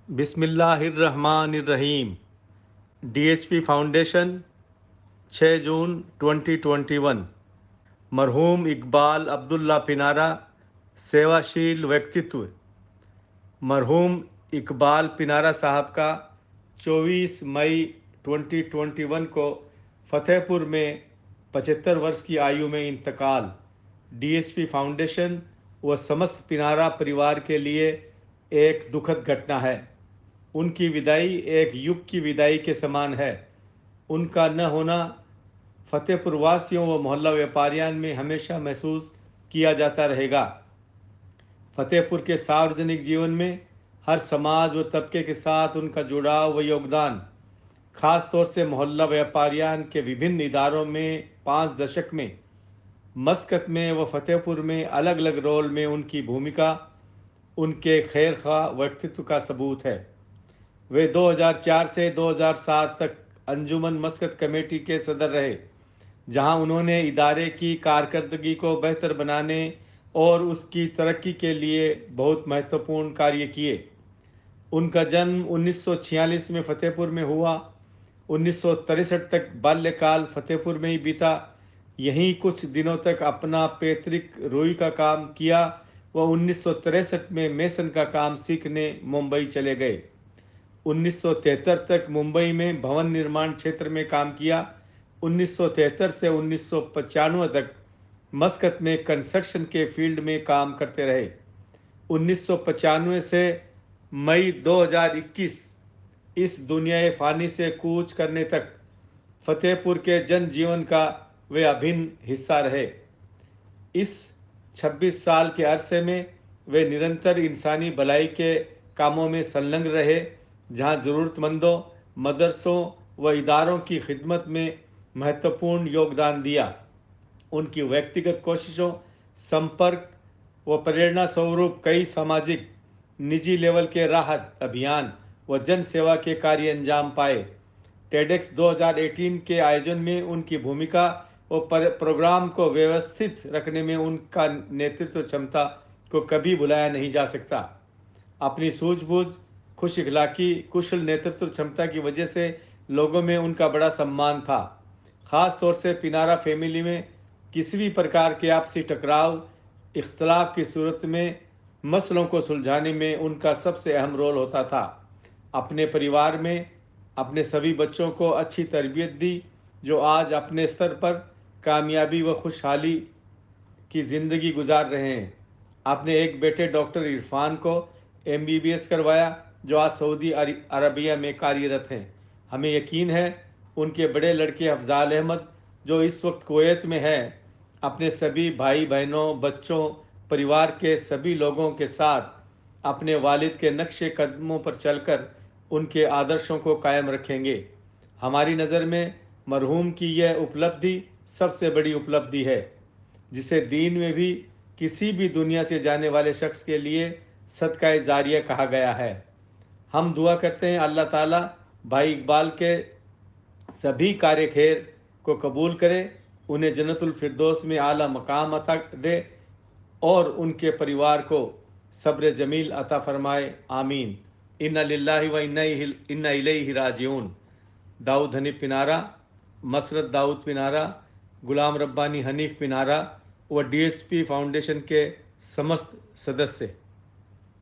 बिस्मिल्लाहिर्रहमानिर्रहीम। DHP foundation 6 जून 2021। मरहूम इकबाल अब्दुल्ला पिनारा सेवाशील व्यक्तित्व। मरहूम इकबाल पिनारा साहब का 24 मई 2021 को फतेहपुर में 75 वर्ष की आयु में इंतकाल। डीएचपी फाउंडेशन व समस्त पिनारा परिवार के लिए एक दुखद घटना है। उनकी विदाई एक युग की विदाई के समान है। उनका न होना फतेहपुर वासियों व मोहल्ला व्यापारियान में हमेशा महसूस किया जाता रहेगा। फतेहपुर के सार्वजनिक जीवन में हर समाज व तबके के साथ उनका जुड़ाव व योगदान, खास तौर से मोहल्ला व्यापारियान के विभिन्न इदारों में 5 दशक में मस्कत में व फतेहपुर में अलग अलग रोल में उनकी भूमिका उनके खैर खा व्यक्तित्व का सबूत है। वे 2004 से 2007 तक अंजुमन मस्कत कमेटी के सदर रहे, जहां उन्होंने इदारे की कारकर्दगी को बेहतर बनाने और उसकी तरक्की के लिए बहुत महत्वपूर्ण कार्य किए। उनका जन्म 1946 में फतेहपुर में हुआ। 1963 तक बाल्यकाल फतेहपुर में ही बीता। यहीं कुछ दिनों तक अपना पैतृक रुई का काम किया व 1963 में मेसन का काम सीखने मुंबई चले गए। 1973 तक मुंबई में भवन निर्माण क्षेत्र में काम किया। 1973 से 1995 तक मस्कत में कंस्ट्रक्शन के फील्ड में काम करते रहे। 1995 से मई 2021 इस दुनियाए फ़ानी से कूच करने तक फतेहपुर के जनजीवन का वे अभिन्न हिस्सा रहे। इस 26 साल के अरसे में वे निरंतर इंसानी भलाई के कामों में संलग्न रहे, जहां ज़रूरतमंदों, मदरसों व इदारों की खिदमत में महत्वपूर्ण योगदान दिया। उनकी व्यक्तिगत कोशिशों, संपर्क व प्रेरणा स्वरूप कई सामाजिक, निजी लेवल के राहत अभियान व जन सेवा के कार्य अंजाम पाए। टेडेक्स 2018 के आयोजन में उनकी भूमिका व प्रोग्राम को व्यवस्थित रखने में उनका नेतृत्व क्षमता को कभी भुलाया नहीं जा सकता। अपनी सूझबूझ, खुश इखलाकी, कुशल नेतृत्व क्षमता की वजह से लोगों में उनका बड़ा सम्मान था। ख़ास तौर से पिनारा फैमिली में किसी भी प्रकार के आपसी टकराव, इख्तलाफ की सूरत में मसलों को सुलझाने में उनका सबसे अहम रोल होता था। अपने परिवार में अपने सभी बच्चों को अच्छी तरबियत दी, जो आज अपने स्तर पर कामयाबी व खुशहाली की ज़िंदगी गुजार रहे हैं। आपने एक बेटे डॉक्टर इरफान को MBBS करवाया, जो आज सऊदी अरबिया में कार्यरत हैं। हमें यकीन है उनके बड़े लड़के अफजाल अहमद, जो इस वक्त कुवैत में है, अपने सभी भाई बहनों, बच्चों, परिवार के सभी लोगों के साथ अपने वालिद के नक्शे कदमों पर चलकर उनके आदर्शों को कायम रखेंगे। हमारी नज़र में मरहूम की यह उपलब्धि सबसे बड़ी उपलब्धि है, जिसे दीन में भी किसी भी दुनिया से जाने वाले शख्स के लिए सदका जारिया कहा गया है। हम दुआ करते हैं अल्लाह ताला भाई इकबाल के सभी कार्य खैर को कबूल करे, उन्हें जन्नतुल फिरदौस में आला मकाम अता दे और उनके परिवार को सब्र जमील अता फरमाए। आमीन। इन्ना लिल्लाहि व इन्ना इलैहि राजिऊन। दाऊद हनीफ पिनारा, मसरत दाऊद पिनारा, गुलाम रब्बानी हनीफ पिनारा व DHP फाउंडेशन के समस्त सदस्य।